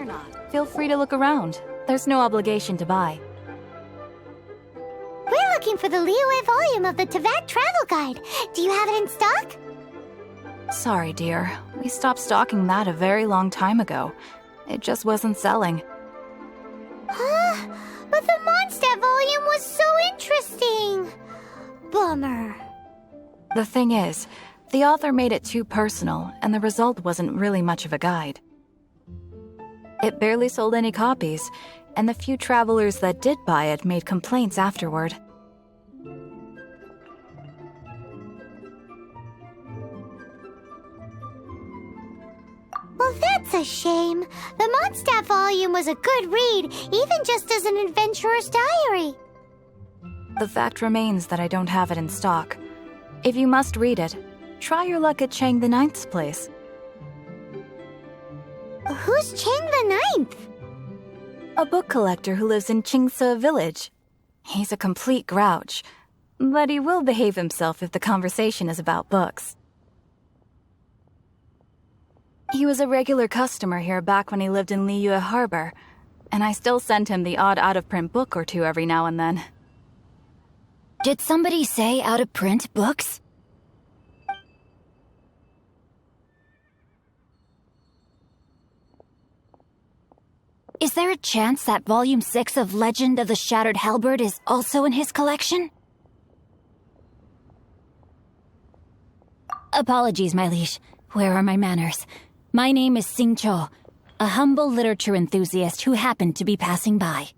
or not, feel free to look around. There's no obligation to buy. We're looking for the Liyue volume of the Teyvat Travel Guide. Do you have it in stock? Sorry, dear. We stopped stocking that a very long time ago. It just wasn't selling. Huh? But the Mondstadt volume was so interesting. Bummer. The thing is, the author made it too personal, and the result wasn't really much of a guide. It barely sold any copies, and the few travelers that did buy it made complaints afterward. Well, that's a shame. The Mondstadt volume was a good read, even just as an adventurer's diary. The fact remains that I don't have it in stock. If you must read it, try your luck at Chang the Ninth's place. Who's Chang the Ninth? A book collector who lives in Qingse village. He's a complete grouch, but he will behave himself if the conversation is about books. He was a regular customer here back when he lived in Liyue Harbor, and I still send him the odd out-of-print book or two every now and then. Did somebody say out-of-print books? Is there a chance that Volume 6 of Legend of the Shattered Halberd is also in his collection? Apologies, my liege. Where are my manners? My name is Sing Cho, a humble literature enthusiast who happened to be passing by.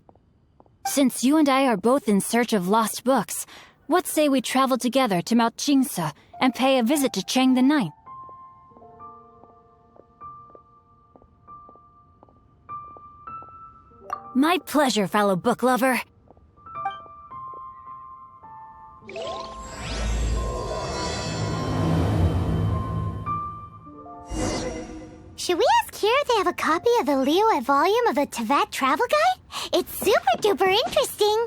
Since you and I are both in search of lost books, what say we travel together to Mount Qingse and pay a visit to Chang the Ninth? My pleasure, fellow book lover. Should we ask here if they have a copy of the Liyue volume of the Teyvat Travel Guide? It's super duper interesting.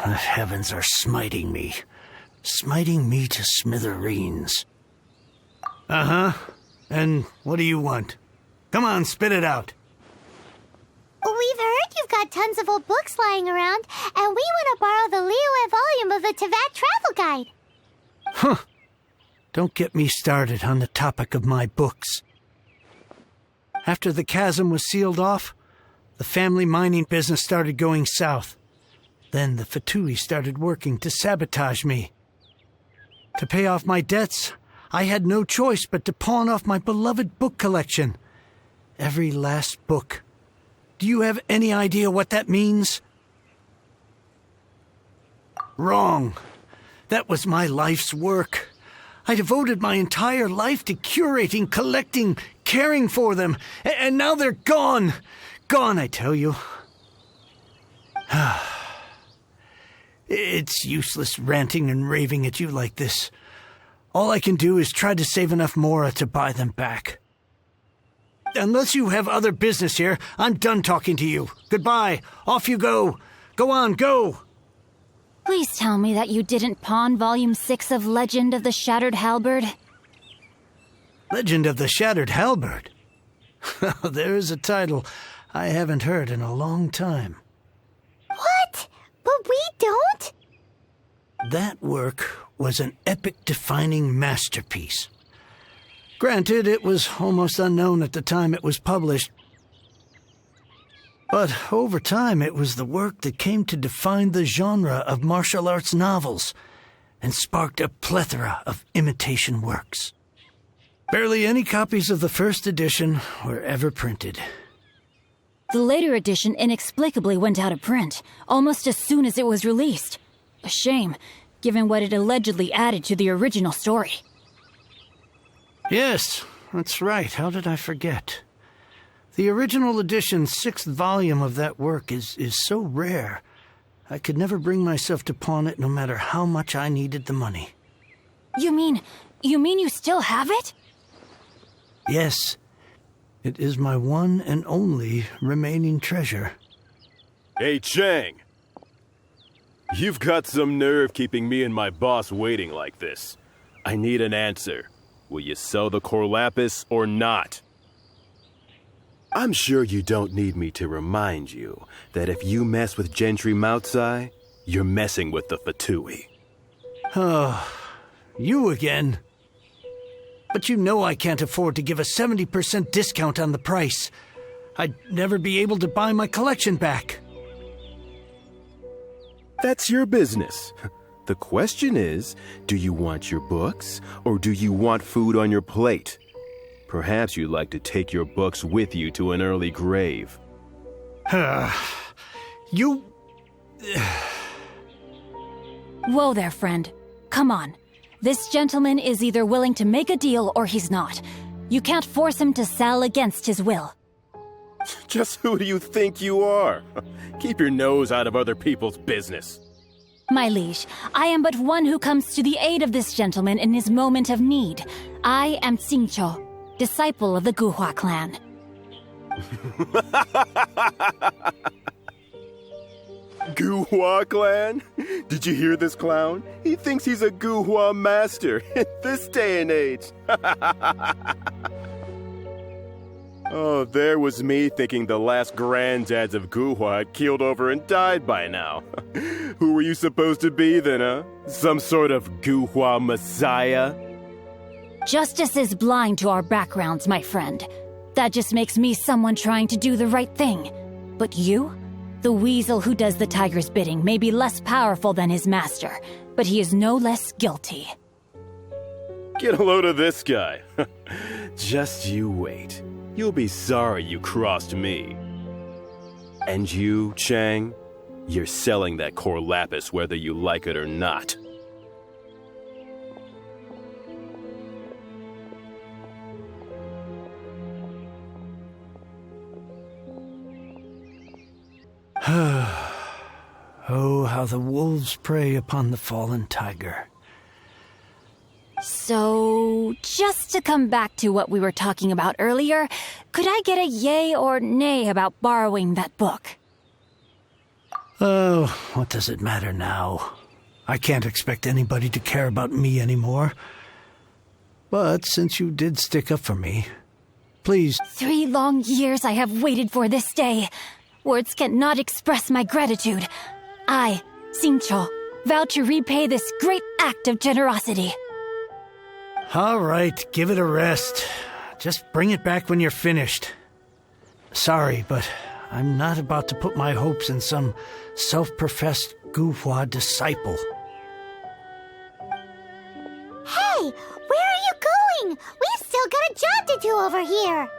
The heavens are smiting me to smithereens. Uh-huh. And what do you want? Come on, spit it out. We've heard you've got tons of old books lying around, and we want to borrow the Liyue volume of the Teyvat Travel Guide. Huh. Don't get me started on the topic of my books. After the chasm was sealed off, the family mining business started going south. Then the Fatui started working to sabotage me. To pay off my debts, I had no choice but to pawn off my beloved book collection. Every last book. Do you have any idea what that means? Wrong. That was my life's work. I devoted my entire life to curating, collecting, caring for them, and now they're gone. Gone, I tell you. It's useless ranting and raving at you like this. All I can do is try to save enough Mora to buy them back. Unless you have other business here, I'm done talking to you. Goodbye. Off you go. Go on, go. Please tell me that you didn't pawn Volume 6 of Legend of the Shattered Halberd. Legend of the Shattered Halberd? There is a title I haven't heard in a long time. What? But we don't? That work was an epic-defining masterpiece. Granted, it was almost unknown at the time it was published. But over time, it was the work that came to define the genre of martial arts novels and sparked a plethora of imitation works. Barely any copies of the first edition were ever printed. The later edition inexplicably went out of print, almost as soon as it was released. A shame, given what it allegedly added to the original story. Yes, that's right. How did I forget? The original edition's 6th volume of that work is so rare, I could never bring myself to pawn it no matter how much I needed the money. You mean you still have it? Yes. It is my one and only remaining treasure. Hey, Chang! You've got some nerve keeping me and my boss waiting like this. I need an answer. Will you sell the Corlapis or not? I'm sure you don't need me to remind you that if you mess with Gentry Moutsai, you're messing with the Fatui. Oh, you again. But you know I can't afford to give a 70% discount on the price. I'd never be able to buy my collection back. That's your business. The question is, do you want your books, or do you want food on your plate? Perhaps you'd like to take your books with you to an early grave. You... Whoa there, friend. Come on. This gentleman is either willing to make a deal or he's not. You can't force him to sell against his will. Just who do you think you are? Keep your nose out of other people's business. My liege, I am but one who comes to the aid of this gentleman in his moment of need. I am Xingqiu, disciple of the Guhua clan. Guhua clan? Did you hear this clown? He thinks he's a Guhua master in this day and age. Oh, there was me thinking the last granddads of Guhua had keeled over and died by now. Who were you supposed to be then, huh? Some sort of Guhua messiah? Justice is blind to our backgrounds, my friend. That just makes me someone trying to do the right thing. But you? The weasel who does the tiger's bidding may be less powerful than his master, but he is no less guilty. Get a load of this guy. Just you wait. You'll be sorry you crossed me. And you, Chang, you're selling that Corlapis whether you like it or not. Oh, how the wolves prey upon the fallen tiger. So, just to come back to what we were talking about earlier, could I get a yay or nay about borrowing that book? Oh, what does it matter now? I can't expect anybody to care about me anymore. But since you did stick up for me, please... 3 long years I have waited for this day. Words cannot express my gratitude. I, Xingqiu, vow to repay this great act of generosity. All right, give it a rest. Just bring it back when you're finished. Sorry, but I'm not about to put my hopes in some self-professed Guhua disciple. Hey, where are you going? We've still got a job to do over here.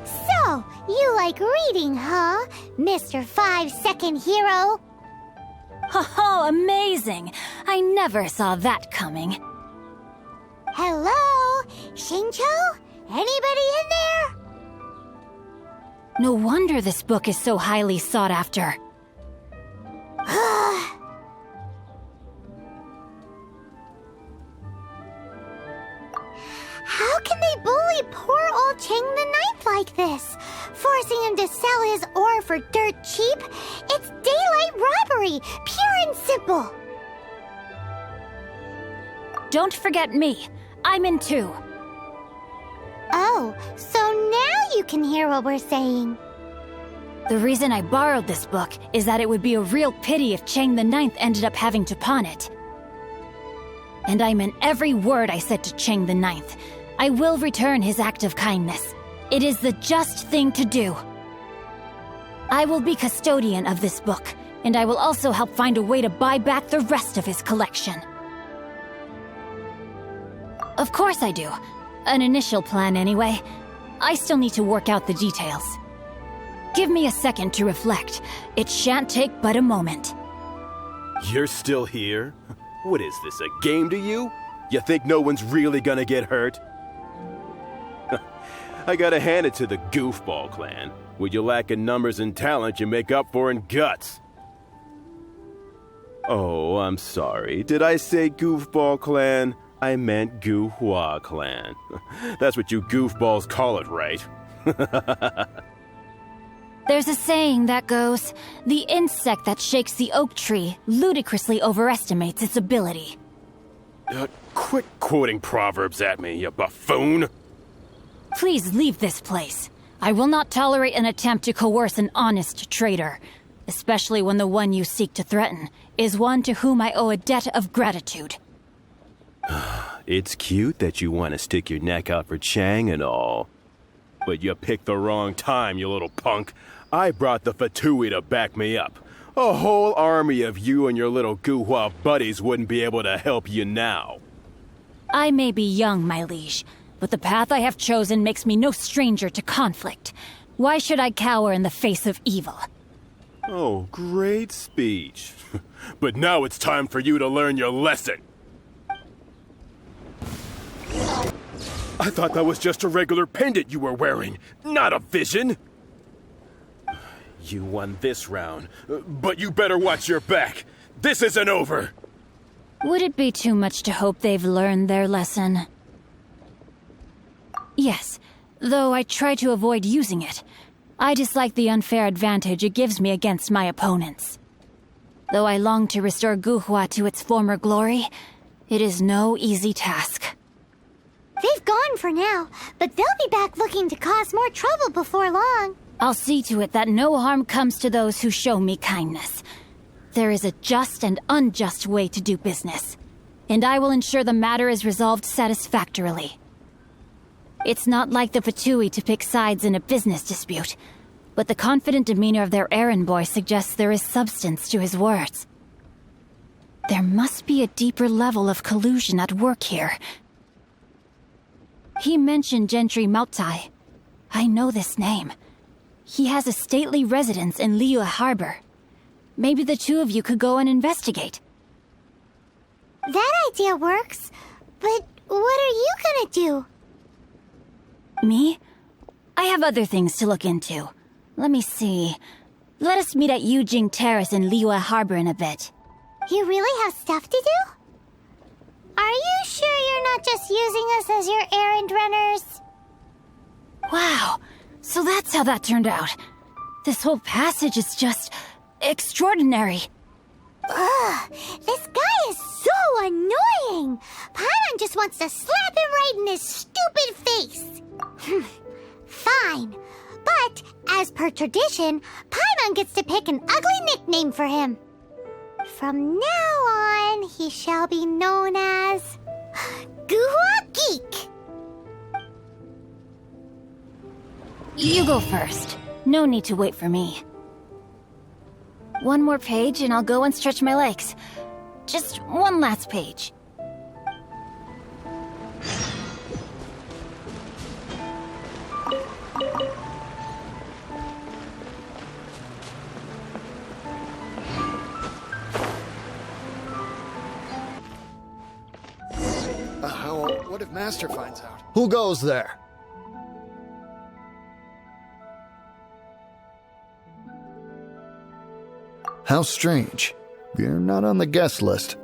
So, you like reading, huh, Mr. 5-second hero? Oh, amazing! I never saw that coming. Hello? Xingqiu? Anybody in there? No wonder this book is so highly sought after. How can they bully poor old Chang the Ninth like this? Forcing him to sell his ore for dirt cheap? It's daylight robbery, pure and simple. Don't forget me. I'm in too. Oh, so now you can hear what we're saying. The reason I borrowed this book is that it would be a real pity if Chang the Ninth ended up having to pawn it. And I meant every word I said to Chang the Ninth. I will return his act of kindness. It is the just thing to do. I will be custodian of this book, and I will also help find a way to buy back the rest of his collection. Of course I do. An initial plan anyway. I still need to work out the details. Give me a second to reflect. It shan't take but a moment. You're still here? What is this, a game to you? You think no one's really gonna get hurt? I gotta hand it to the Goofball Clan. What you lack in numbers and talent, you make up for in guts. Oh, I'm sorry. Did I say Goofball Clan? I meant Goohua Clan. That's what you goofballs call it, right? There's a saying that goes, the insect that shakes the oak tree ludicrously overestimates its ability. Quit quoting proverbs at me, you buffoon! Please leave this place. I will not tolerate an attempt to coerce an honest trader, especially when the one you seek to threaten is one to whom I owe a debt of gratitude. It's cute that you want to stick your neck out for Chang and all. But you picked the wrong time, you little punk. I brought the Fatui to back me up. A whole army of you and your little Guhua buddies wouldn't be able to help you now. I may be young, my liege, but the path I have chosen makes me no stranger to conflict. Why should I cower in the face of evil? Oh, great speech. But now it's time for you to learn your lesson. I thought that was just a regular pendant you were wearing, not a vision. You won this round, but you better watch your back. This isn't over. Would it be too much to hope they've learned their lesson? Yes, though I try to avoid using it. I dislike the unfair advantage it gives me against my opponents. Though I long to restore Guhua to its former glory, it is no easy task. They've gone for now, but they'll be back looking to cause more trouble before long. I'll see to it that no harm comes to those who show me kindness. There is a just and unjust way to do business, and I will ensure the matter is resolved satisfactorily. It's not like the Fatui to pick sides in a business dispute, but the confident demeanor of their errand boy suggests there is substance to his words. There must be a deeper level of collusion at work here. He mentioned Gentry Mautai. I know this name. He has a stately residence in Liyue Harbor. Maybe the two of you could go and investigate. That idea works, but what are you gonna do? Me? I have other things to look into. Let me see. Let us meet at Yujing Terrace in Liyue Harbor in a bit. You really have stuff to do? Are you sure you're not just using us as your errand runners? Wow, so that's how that turned out. This whole passage is just extraordinary. Ugh, this guy is so annoying! Paimon just wants to slap him right in his stupid face! Fine, but as per tradition, Paimon gets to pick an ugly nickname for him. From now on, he shall be known as Guhua Geek. You go first. No need to wait for me. One more page and I'll go and stretch my legs. Just one last page. What if Master finds out? Who goes there? How strange. You're not on the guest list.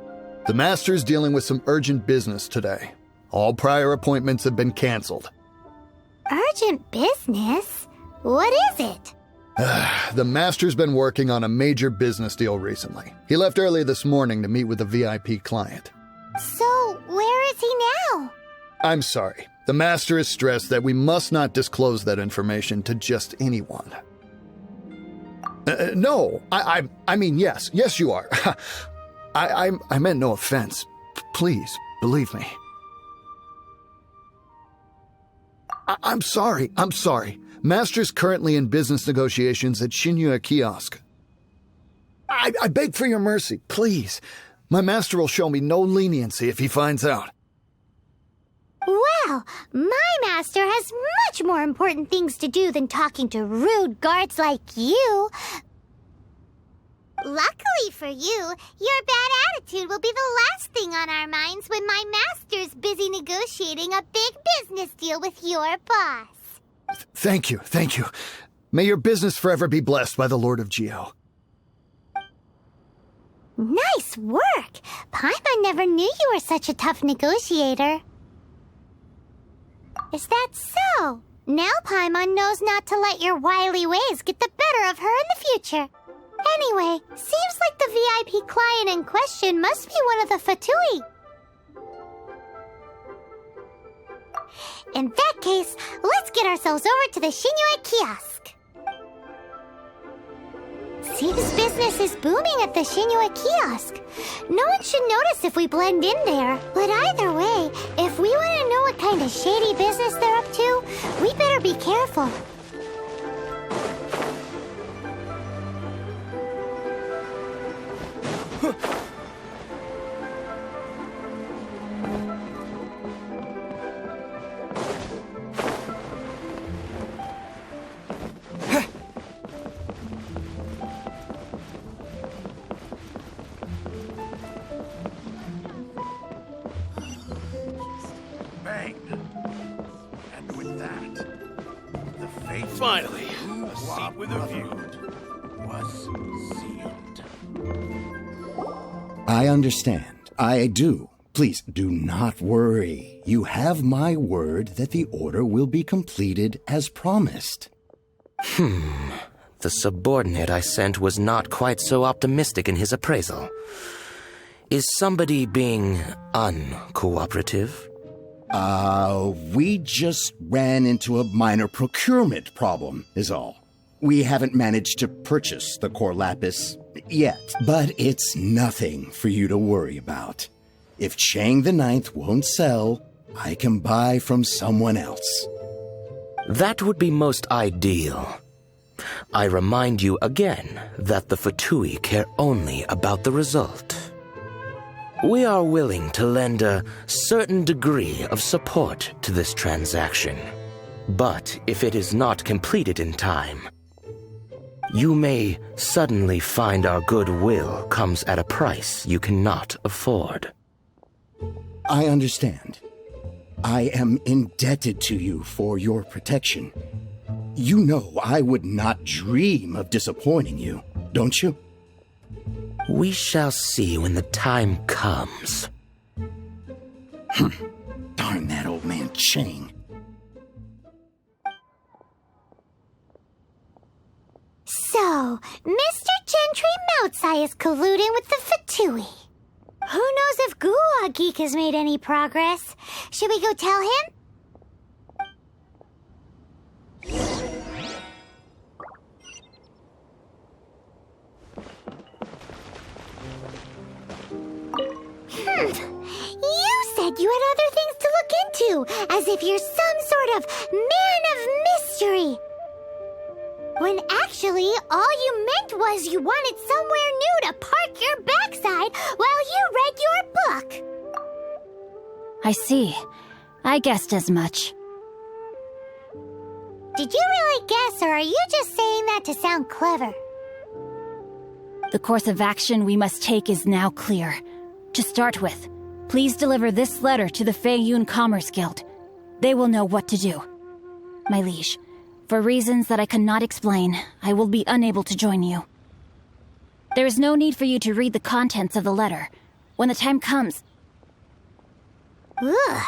The Master's dealing with some urgent business today. All prior appointments have been canceled. Urgent business? What is it? The Master's been working on a major business deal recently. He left early this morning to meet with a VIP client. So, where is he now? I'm sorry. The Master is stressed that we must not disclose that information to just anyone. No, I mean, yes. Yes, you are. I meant no offense. Please, believe me. I'm sorry. Master's currently in business negotiations at Shinya Kiosk. I beg for your mercy, please. My master will show me no leniency if he finds out. Well, Well, my master has much more important things to do than talking to rude guards like you. Luckily for you, your bad attitude will be the last thing on our minds when my master's busy negotiating a big business deal with your boss. Thank you, thank you. May your business forever be blessed by the Lord of Geo. Nice work! Paimon never knew you were such a tough negotiator. Is that so? Now Paimon knows not to let your wily ways get the better of her in the future. Anyway, seems like the VIP client in question must be one of the Fatui. In that case, let's get ourselves over to the Shinue kiosk. Seems business is booming at the Shinue kiosk. No one should notice if we blend in there. But either way, if we want to know what kind of shady business they're up to, we better be careful. Bang! And with that, the fate Finally, a seat with a view was sealed. I understand. I do. Please do not worry. You have my word that the order will be completed as promised. The subordinate I sent was not quite so optimistic in his appraisal. Is somebody being uncooperative? We just ran into a minor procurement problem, is all. We haven't managed to purchase the core lapis yet, but it's nothing for you to worry about. If Chang the Ninth won't sell, I can buy from someone else. That would be most ideal. I remind you again that the Fatui care only about the result. We are willing to lend a certain degree of support to this transaction. But if it is not completed in time, you may suddenly find our goodwill comes at a price you cannot afford. I understand. I am indebted to you for your protection. You know I would not dream of disappointing you, don't you? We shall see when the time comes. Darn that old man Chang. So, Mr. Gentry Moutsai is colluding with the Fatui. Who knows if Guwa Geek has made any progress? Should we go tell him? You said you had other things to look into, as if you're some sort of man of mystery. When actually, all you meant was you wanted somewhere new to park your backside while you read your book. I see. I guessed as much. Did you really guess, or are you just saying that to sound clever? The course of action we must take is now clear. To start with, please deliver this letter to the Feiyun Commerce Guild. They will know what to do. My liege, for reasons that I cannot explain, I will be unable to join you. There is no need for you to read the contents of the letter. When the time comes... Ugh,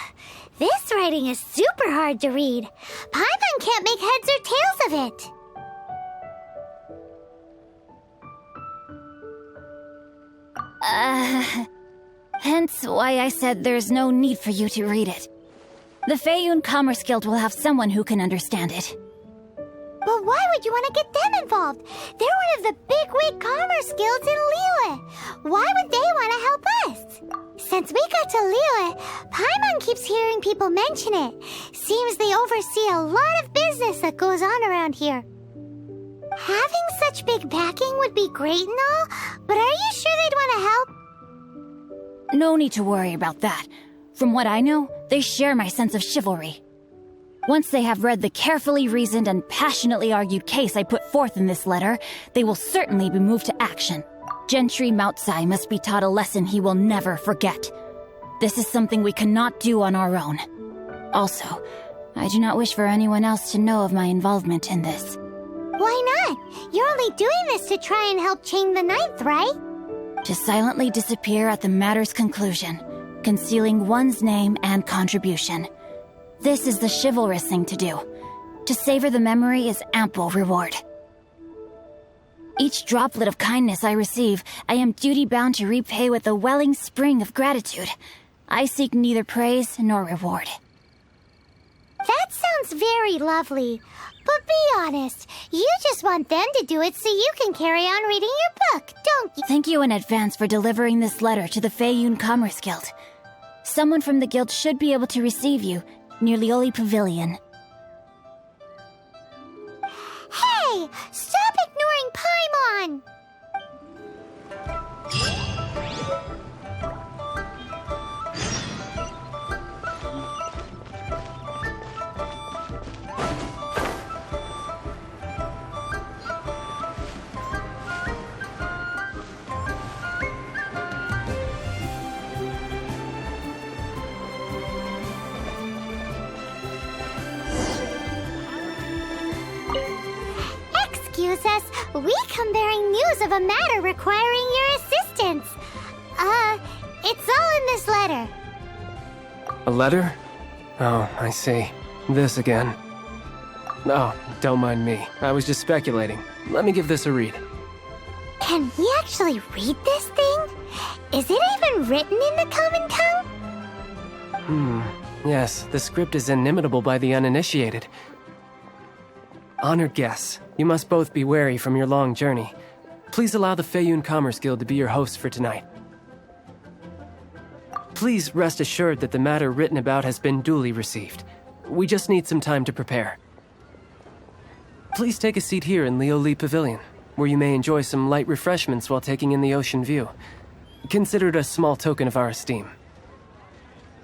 this writing is super hard to read. Paimon can't make heads or tails of it. Hence why I said there's no need for you to read it. The Feiyun Commerce Guild will have someone who can understand it. But why would you want to get them involved? They're one of the bigwig commerce guilds in Liyue. Why would they want to help us? Since we got to Liyue, Paimon keeps hearing people mention it. Seems they oversee a lot of business that goes on around here. Having such big backing would be great and all, but are you sure they'd want to help? No need to worry about that. From what I know, They share my sense of chivalry. Once they have read the carefully reasoned and passionately argued case I put forth in this letter, they will certainly be moved to action. Gentry Moutsai must be taught a lesson he will never forget. This is something we cannot do on our own. Also, I do not wish for anyone else to know of my involvement in this. Why not? You're only doing this to try and help Chang the Ninth, right? To silently disappear at the matter's conclusion, concealing one's name and contribution. This is the chivalrous thing to do. To savor the memory is ample reward. Each droplet of kindness I receive, I am duty-bound to repay with a welling spring of gratitude. I seek neither praise nor reward. That sounds very lovely. But be honest, you just want them to do it so you can carry on reading your book, don't you? Thank you in advance for delivering this letter to the Feiyun Commerce Guild. Someone from the guild should be able to receive you near Lioli Pavilion. Hey! Stop ignoring Paimon! Excuse us, we come bearing news of a matter requiring your assistance. It's all in this letter. A letter? Oh, I see. This again. Oh, don't mind me. I was just speculating. Let me give this a read. Can we actually read this thing? Is it even written in the common tongue? Yes, the script is inimitable by the uninitiated. Honored guests, you must both be wary from your long journey. Please allow the Feiyun Commerce Guild to be your host for tonight. Please rest assured that the matter written about has been duly received. We just need some time to prepare. Please take a seat here in Lioli Pavilion, where you may enjoy some light refreshments while taking in the ocean view. Consider it a small token of our esteem.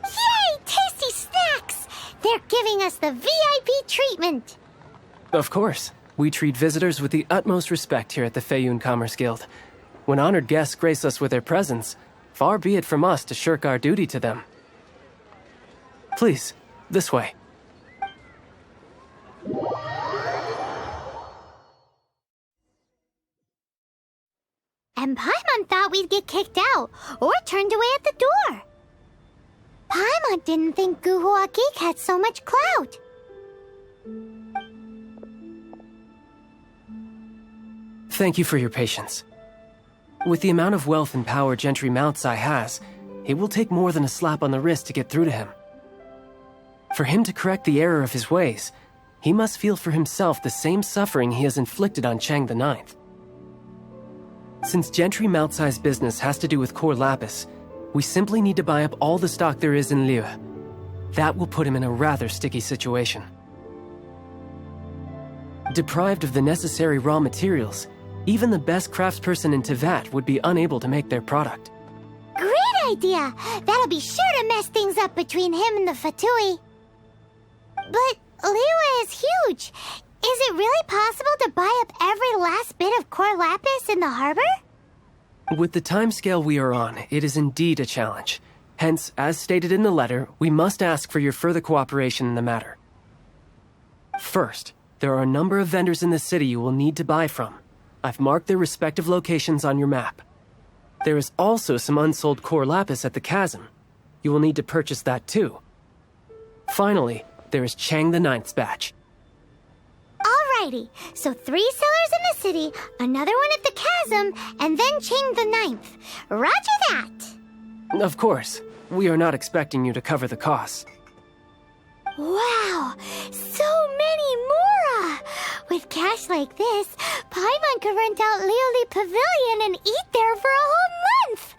Yay! Tasty snacks! They're giving us the VIP treatment! Of course. We treat visitors with the utmost respect here at the Feiyun Commerce Guild. When honored guests grace us with their presence, far be it from us to shirk our duty to them. Please, this way. And Paimon thought we'd get kicked out, or turned away at the door. Paimon didn't think Guhua Geek had so much clout. Thank you for your patience. With the amount of wealth and power Gentry Moutsai has, it will take more than a slap on the wrist to get through to him. For him to correct the error of his ways, he must feel for himself the same suffering he has inflicted on Chang the Ninth. Since Gentry Moutsai's business has to do with core lapis, we simply need to buy up all the stock there is in Liu. That will put him in a rather sticky situation. Deprived of the necessary raw materials, even the best craftsperson in Tevat would be unable to make their product. Great idea! That'll be sure to mess things up between him and the Fatui. But Liu is huge. Is it really possible to buy up every last bit of core lapis in the harbor? With the timescale we are on, it is indeed a challenge. Hence, as stated in the letter, we must ask for your further cooperation in the matter. First, there are a number of vendors in the city you will need to buy from. I've marked their respective locations on your map. There is also some unsold core lapis at the chasm. You will need to purchase that too. Finally, there is Chang the Ninth's batch. Alrighty, so 3 sellers in the city, another one at the chasm, and then Chang the Ninth. Roger that! Of course, we are not expecting you to cover the costs. Wow, so many mora! With cash like this, Paimon could rent out Lioli Pavilion and eat there for a whole month!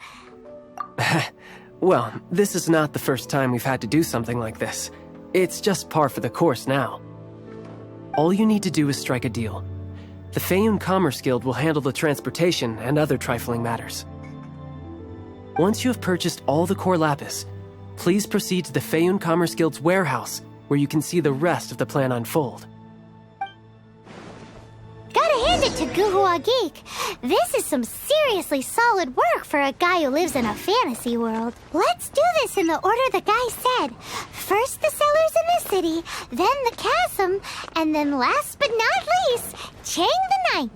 Well, this is not the first time we've had to do something like this. It's just par for the course now. All you need to do is strike a deal. The Feiyun Commerce Guild will handle the transportation and other trifling matters. Once you have purchased all the core lapis, please proceed to the Feiyun Commerce Guild's warehouse, where you can see the rest of the plan unfold. Gotta hand it to Guhua Geek. This is some seriously solid work for a guy who lives in a fantasy world. Let's do this in the order the guy said. First the cellars in the city, then the chasm, and then last but not least, Chang the Ninth.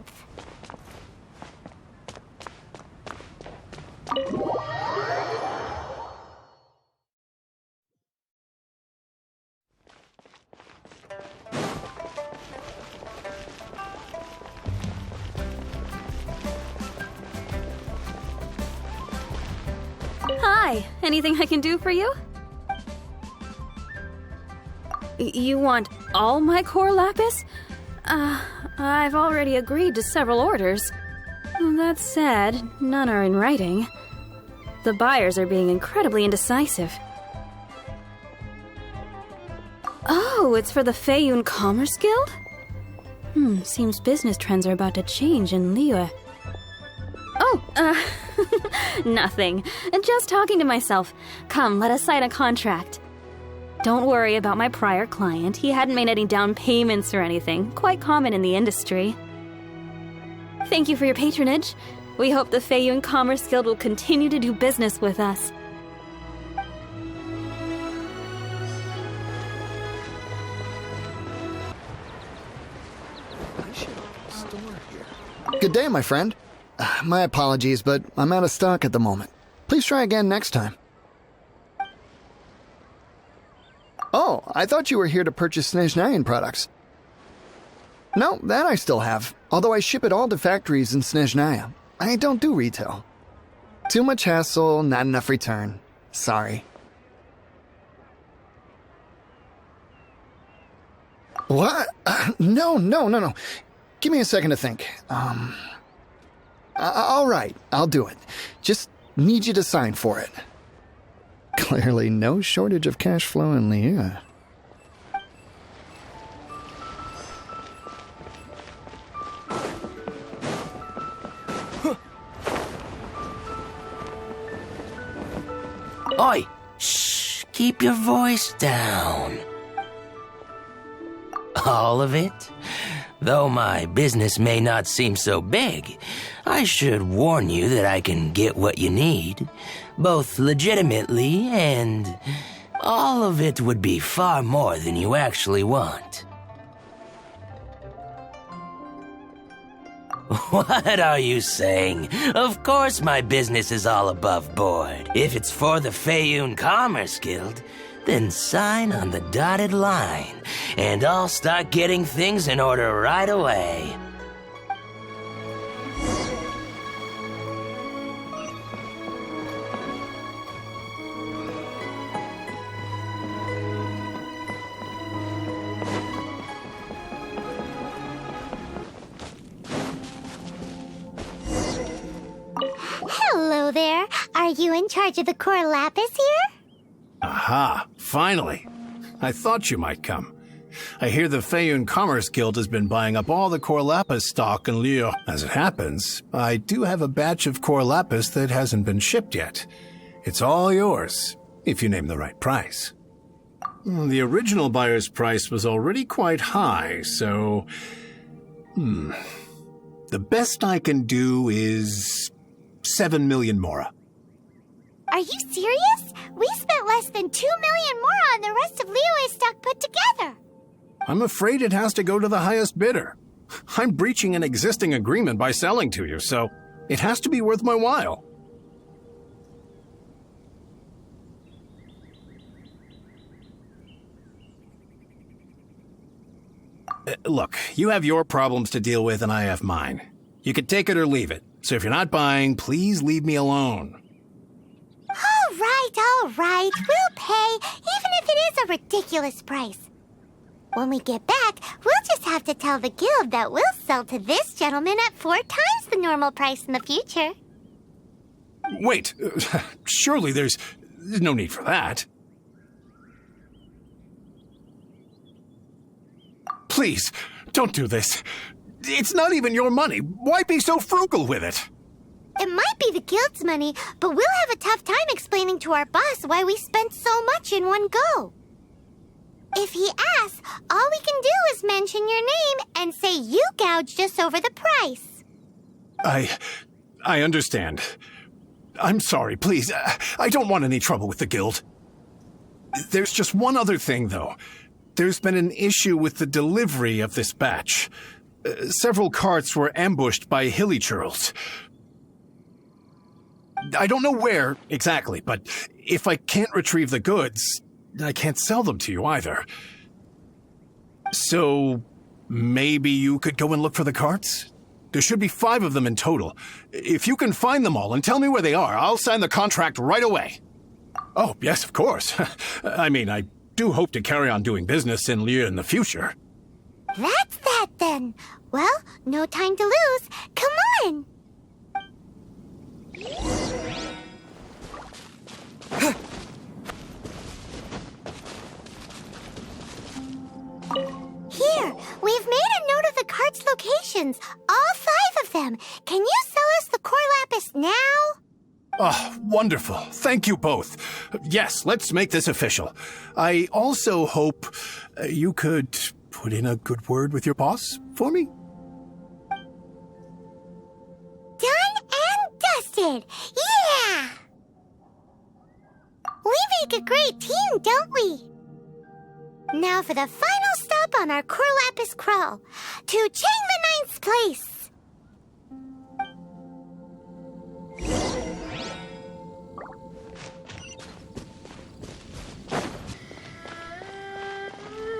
Hi, anything I can do for you? You want all my core lapis? I've already agreed to several orders. That said, none are in writing. The buyers are being incredibly indecisive. Oh, it's for the Feiyun Commerce Guild? Seems business trends are about to change in Liyue. Oh, nothing. Just talking to myself. Come, let us sign a contract. Don't worry about my prior client. He hadn't made any down payments or anything. Quite common in the industry. Thank you for your patronage. We hope the Feiyun Commerce Guild will continue to do business with us. Good day, my friend. My apologies, but I'm out of stock at the moment. Please try again next time. Oh, I thought you were here to purchase Snezhnayan products. No, that I still have, although I ship it all to factories in Snezhnaya. I don't do retail. Too much hassle, not enough return. Sorry. What? No. Give me a second to think. All right, I'll do it. Just need you to sign for it. Clearly no shortage of cash flow in Liyue. Oi! Shh! Keep your voice down. All of it? Though my business may not seem so big, I should warn you that I can get what you need, both legitimately and all of it would be far more than you actually want. What are you saying? Of course my business is all above board. If it's for the Feiyun Commerce Guild, then sign on the dotted line, and I'll start getting things in order right away. Hello there. Are you in charge of the core lapis here? Aha, finally. I thought you might come. I hear the Feiyun Commerce Guild has been buying up all the core lapis stock in Liyue. As it happens, I do have a batch of core lapis that hasn't been shipped yet. It's all yours, if you name the right price. The original buyer's price was already quite high, so... The best I can do is 7 million mora. Are you serious? We spent less than 2 million more on the rest of Liyue's stock put together. I'm afraid it has to go to the highest bidder. I'm breaching an existing agreement by selling to you, so it has to be worth my while. Look, you have your problems to deal with and I have mine. You can take it or leave it. So if you're not buying, please leave me alone. All right. We'll pay, even if it is a ridiculous price. When we get back, we'll just have to tell the guild that we'll sell to this gentleman at 4 times the normal price in the future. Wait, surely there's no need for that. Please, don't do this. It's not even your money. Why be so frugal with it? It might be the guild's money, but we'll have a tough time explaining to our boss why we spent so much in one go. If he asks, all we can do is mention your name and say you gouged us over the price. I understand. I'm sorry, please. I don't want any trouble with the guild. There's just one other thing, though. There's been an issue with the delivery of this batch. Several carts were ambushed by hilly churls. I don't know where exactly, but if I can't retrieve the goods, I can't sell them to you either. So, maybe you could go and look for the carts? There should be 5 of them in total. If you can find them all and tell me where they are, I'll sign the contract right away. Oh, yes, of course. I mean, I do hope to carry on doing business in Liu in the future. That's that, then. Well, no time to lose. Come on! Here, we've made a note of the cart's locations. All 5 of them. Can you sell us the core lapis now? Oh, wonderful. Thank you both. Yes, let's make this official. I also hope you could put in a good word with your boss for me. Done and dusted. Yeah! We make a great team, don't we? Now for the final stop on our core lapis crawl. To Chang the Ninth's place.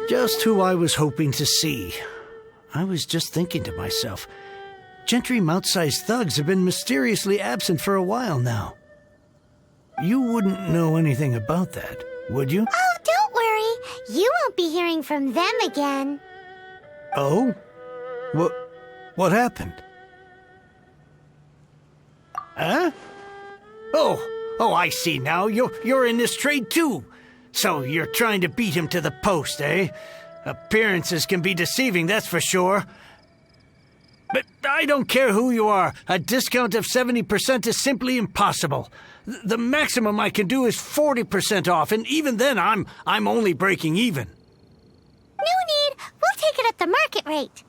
Just who I was hoping to see. I was just thinking to myself, Gentry Mount-sized thugs have been mysteriously absent for a while now. You wouldn't know anything about that, would you? Oh, don't worry. You won't be hearing from them again. Oh? What happened? Huh? Oh, I see now. You're in this trade too. So you're trying to beat him to the post, eh? Appearances can be deceiving, that's for sure. But I don't care who you are. A discount of 70% is simply impossible. The maximum I can do is 40% off, and even then I'm only breaking even. No need. We'll take it at the market rate.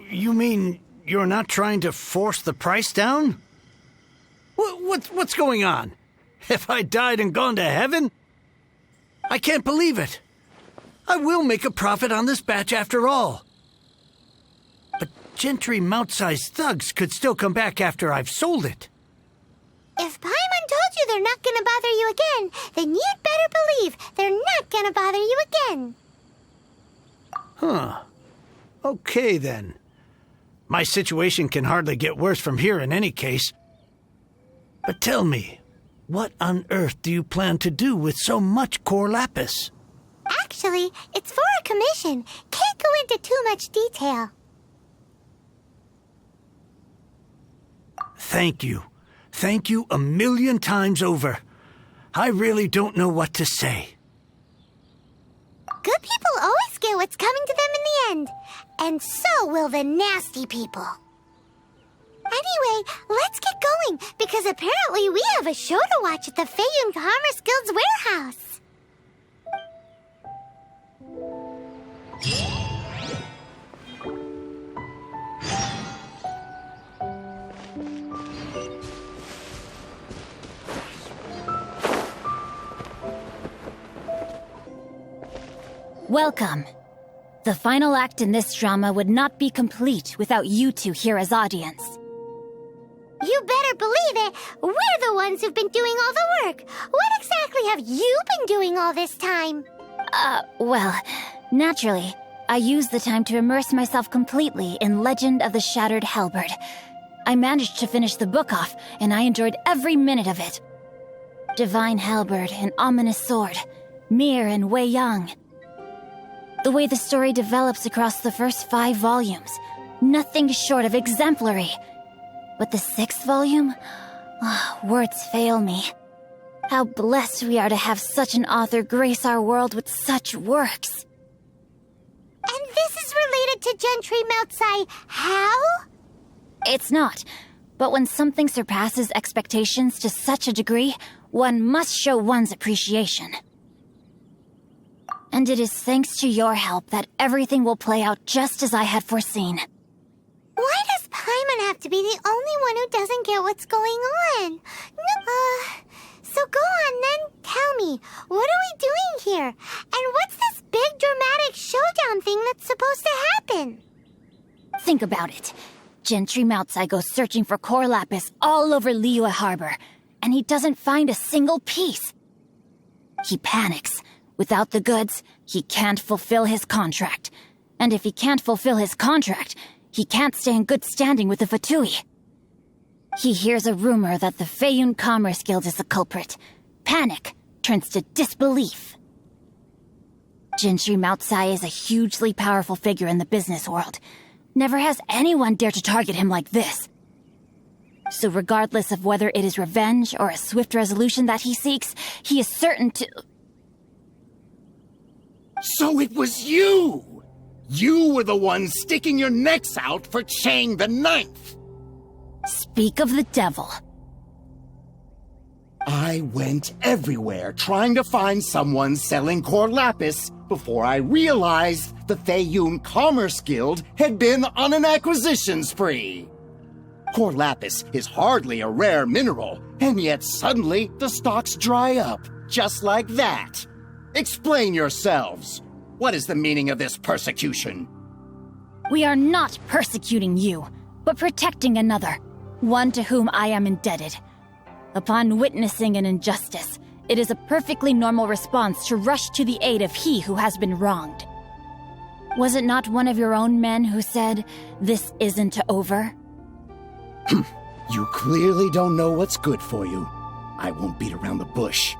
You mean you're not trying to force the price down? What's going on? Have I died and gone to heaven? I can't believe it. I will make a profit on this batch after all. But Gentry Mount-sized thugs could still come back after I've sold it. If Paimon told you they're not gonna bother you again, then you'd better believe they're not gonna bother you again. Huh. Okay, then. My situation can hardly get worse from here in any case. But tell me, what on earth do you plan to do with so much core lapis? Actually, it's for a commission. Can't go into too much detail. Thank you. Thank you 1,000,000 times over. I really don't know what to say. Good people always get what's coming to them in the end. And so will the nasty people. Anyway, let's get going, because apparently we have a show to watch at the Feiyun Commerce Guild's warehouse. Welcome. The final act in this drama would not be complete without you two here as audience. You better believe it. We're the ones who've been doing all the work. What exactly have you been doing all this time? Well, naturally, I used the time to immerse myself completely in Legend of the Shattered Halberd. I managed to finish the book off, and I enjoyed every minute of it. Divine Halberd and Ominous Sword, Mir and Wei Yang. The way the story develops across the first 5 volumes, nothing short of exemplary. But the 6th volume? Words fail me. How blessed we are to have such an author grace our world with such works. And this is related to Gentry Moutsai how? It's not, But when something surpasses expectations to such a degree, one must show one's appreciation. And it is thanks to your help that everything will play out just as I had foreseen. Why does Paimon have to be the only one who doesn't get what's going on? So go on then, tell me, what are we doing here? And what's this big dramatic showdown thing that's supposed to happen? Think about it. Gentry Moutsai goes searching for core lapis all over Liyue Harbor, and he doesn't find a single piece. He panics. Without the goods, he can't fulfill his contract. And if he can't fulfill his contract, he can't stay in good standing with the Fatui. He hears a rumor that the Feiyun Commerce Guild is the culprit. Panic turns to disbelief. Gentry Moutsai is a hugely powerful figure in the business world. Never has anyone dared to target him like this. So regardless of whether it is revenge or a swift resolution that he seeks, he is certain to... So it was you! You were the one sticking your necks out for Chang the Ninth! Speak of the devil. I went everywhere trying to find someone selling core lapis before I realized the Feiyun Commerce Guild had been on an acquisition spree. Core lapis is hardly a rare mineral, and yet suddenly the stocks dry up, just like that. Explain yourselves. What is the meaning of this persecution? We are not persecuting you, but protecting another, one to whom I am indebted. Upon witnessing an injustice, it is a perfectly normal response to rush to the aid of he who has been wronged. Was it not one of your own men who said, "This isn't over"? You clearly don't know what's good for you. I won't beat around the bush.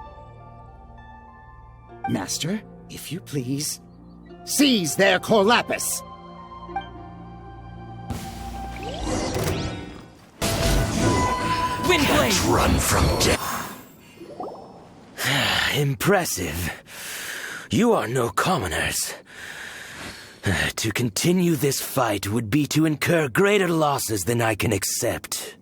Master, if you please, seize their core lapis! Can't run from death. Impressive. You are no commoners. To continue this fight would be to incur greater losses than I can accept.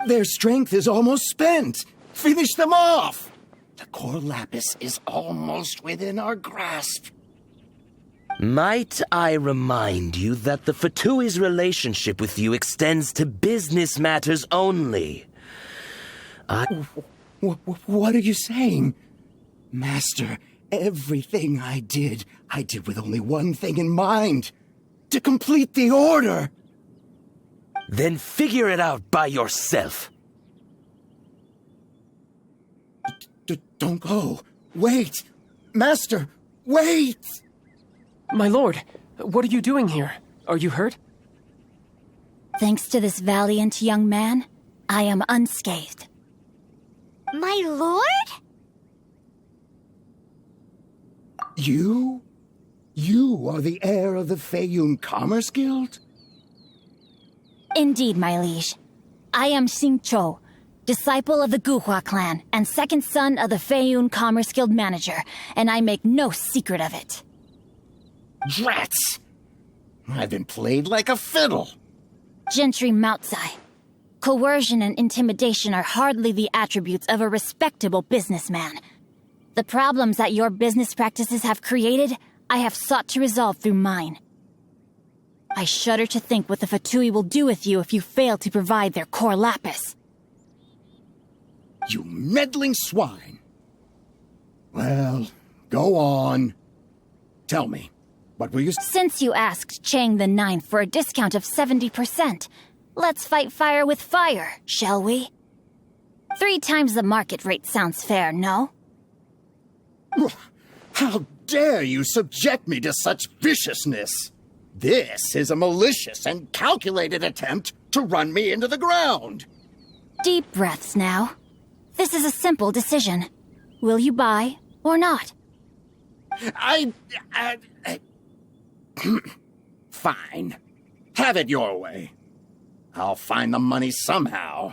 Their strength is almost spent. Finish them off! The core lapis is almost within our grasp. Might I remind you that the Fatui's relationship with you extends to business matters only? What are you saying? Master, everything I did with only one thing in mind. To complete the order. Then figure it out by yourself. Don't go. Wait. Master, wait! My lord, what are you doing here? Are you hurt? Thanks to this valiant young man, I am unscathed. My lord? You? You are the heir of the Feiyun Commerce Guild? Indeed, my liege. I am Xingqiu, disciple of the Guhua clan and second son of the Feiyun Commerce Guild manager, and I make no secret of it. Drats! I've been played like a fiddle. Gentry Moutsai. Coercion and intimidation are hardly the attributes of a respectable businessman. The problems that your business practices have created, I have sought to resolve through mine. I shudder to think what the Fatui will do with you if you fail to provide their core lapis. You meddling swine. Well, go on. Tell me, what will you... Since you asked Chang the Ninth for a discount of 70%, let's fight fire with fire, shall we? 3 times the market rate sounds fair, no? How dare you subject me to such viciousness? This is a malicious and calculated attempt to run me into the ground. Deep breaths now. This is a simple decision. Will you buy or not? Fine. Have it your way. I'll find the money somehow.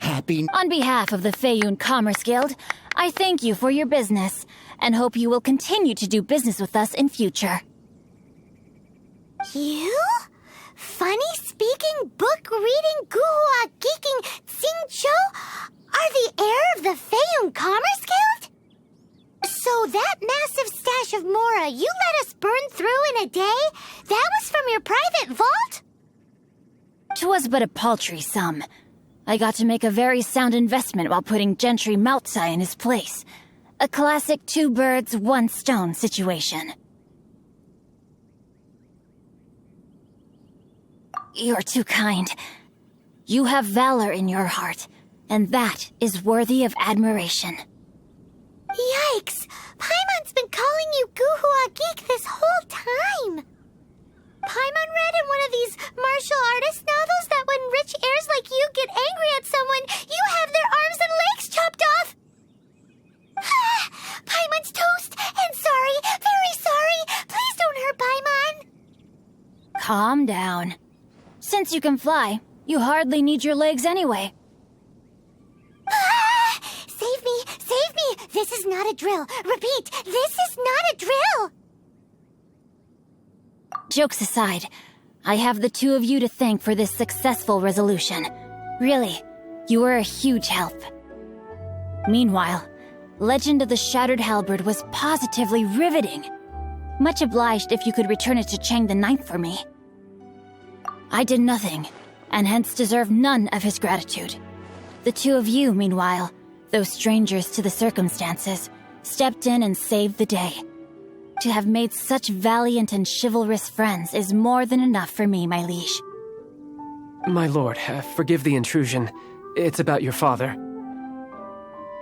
Happy... On behalf of the Feiyun Commerce Guild, I thank you for your business, and hope you will continue to do business with us in future. You? Funny-speaking, book-reading Guhua was but a paltry sum. I got to make a very sound investment while putting Gentry Maltsai in his place. A classic two birds, one stone situation. You're too kind. You have valor in your heart, and that is worthy of admiration. Yikes! Paimon's been calling you Guhua Geek this whole time! Paimon read in one of these martial artist novels that when rich heirs like you get angry at someone, you have their arms and legs chopped off! Paimon's toast! And sorry, very sorry! Please don't hurt Paimon! Calm down. Since you can fly, you hardly need your legs anyway. Save me! Save me! This is not a drill! Repeat, this is not a drill! Jokes aside, I have the two of you to thank for this successful resolution. Really, you were a huge help. Meanwhile, Legend of the Shattered Halberd was positively riveting. Much obliged if you could return it to Chang the Ninth for me. I did nothing, and hence deserve none of his gratitude. The two of you, meanwhile, though strangers to the circumstances, stepped in and saved the day. To have made such valiant and chivalrous friends is more than enough for me, my liege. My lord, forgive the intrusion. It's about your father.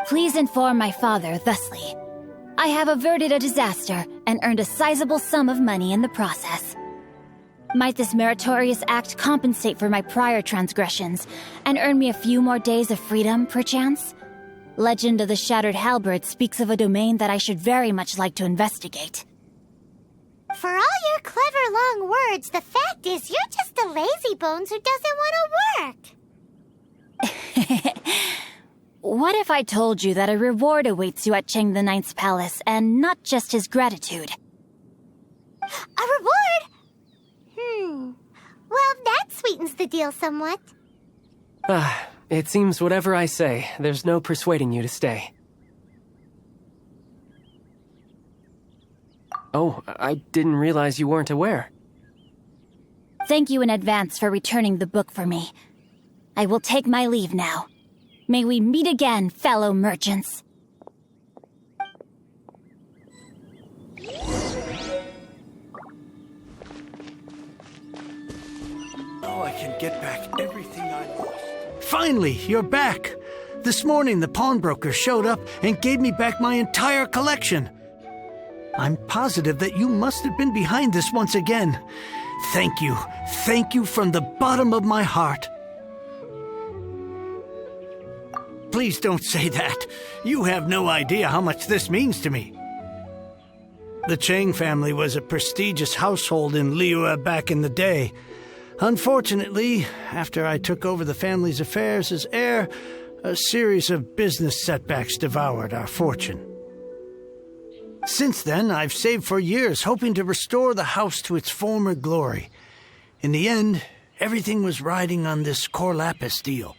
Please inform my father thusly. I have averted a disaster and earned a sizable sum of money in the process. Might this meritorious act compensate for my prior transgressions and earn me a few more days of freedom, perchance? Legend of the Shattered Halberd speaks of a domain that I should very much like to investigate. For all your clever long words, the fact is you're just a lazy bones who doesn't want to work. What if I told you that a reward awaits you at Chang the Ninth's palace, and not just his gratitude? A reward? Well, that sweetens the deal somewhat. It seems whatever I say, there's no persuading you to stay. Oh, I didn't realize you weren't aware. Thank you in advance for returning the book for me. I will take my leave now. May we meet again, fellow merchants. Oh, I can get back everything I lost. Finally, you're back! This morning, the pawnbroker showed up and gave me back my entire collection. I'm positive that you must have been behind this once again. Thank you. Thank you from the bottom of my heart. Please don't say that. You have no idea how much this means to me. The Chang family was a prestigious household in Liyue back in the day. Unfortunately, after I took over the family's affairs as heir, a series of business setbacks devoured our fortune. Since then, I've saved for years, hoping to restore the house to its former glory. In the end, everything was riding on this Corlapis deal.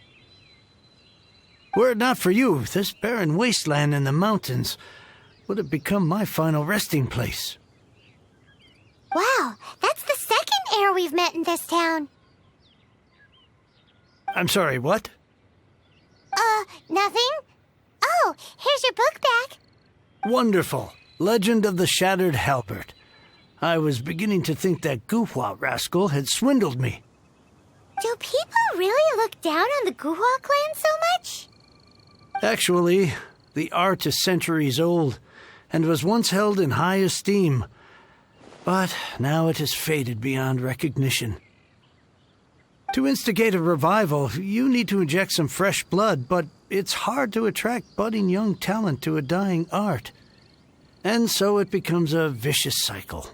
Were it not for you, this barren wasteland in the mountains would have become my final resting place. Wow, that's the second heir we've met in this town. I'm sorry, what? Nothing? Oh, here's your book back. Wonderful. Legend of the Shattered Halberd. I was beginning to think that Guhua rascal had swindled me. Do people really look down on the Guhua clan so much? Actually, the art is centuries old, and was once held in high esteem. But now it has faded beyond recognition. To instigate a revival, you need to inject some fresh blood, but it's hard to attract budding young talent to a dying art. And so it becomes a vicious cycle.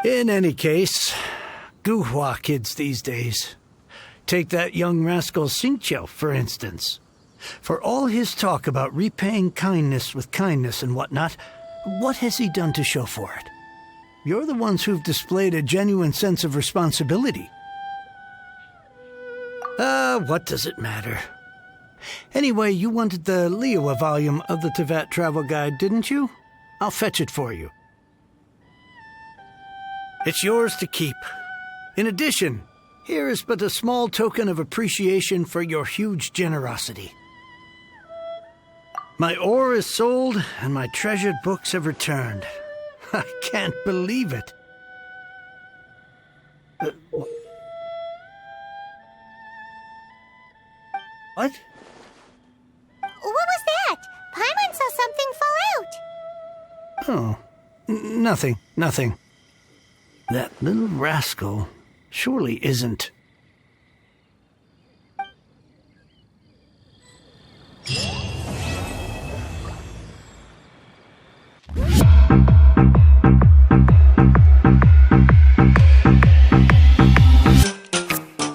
In any case, Guhua kids these days. Take that young rascal Xingqiu, for instance. For all his talk about repaying kindness with kindness and whatnot, what has he done to show for it? You're the ones who've displayed a genuine sense of responsibility. What does it matter? Anyway, you wanted the Liyue volume of the Teyvat travel guide, didn't you? I'll fetch it for you. It's yours to keep. In addition, Here is but a small token of appreciation for your huge generosity. My ore is sold, and my treasured books have returned. I can't believe it. What? What was that? Paimon saw something fall out. Oh, nothing. That little rascal surely isn't.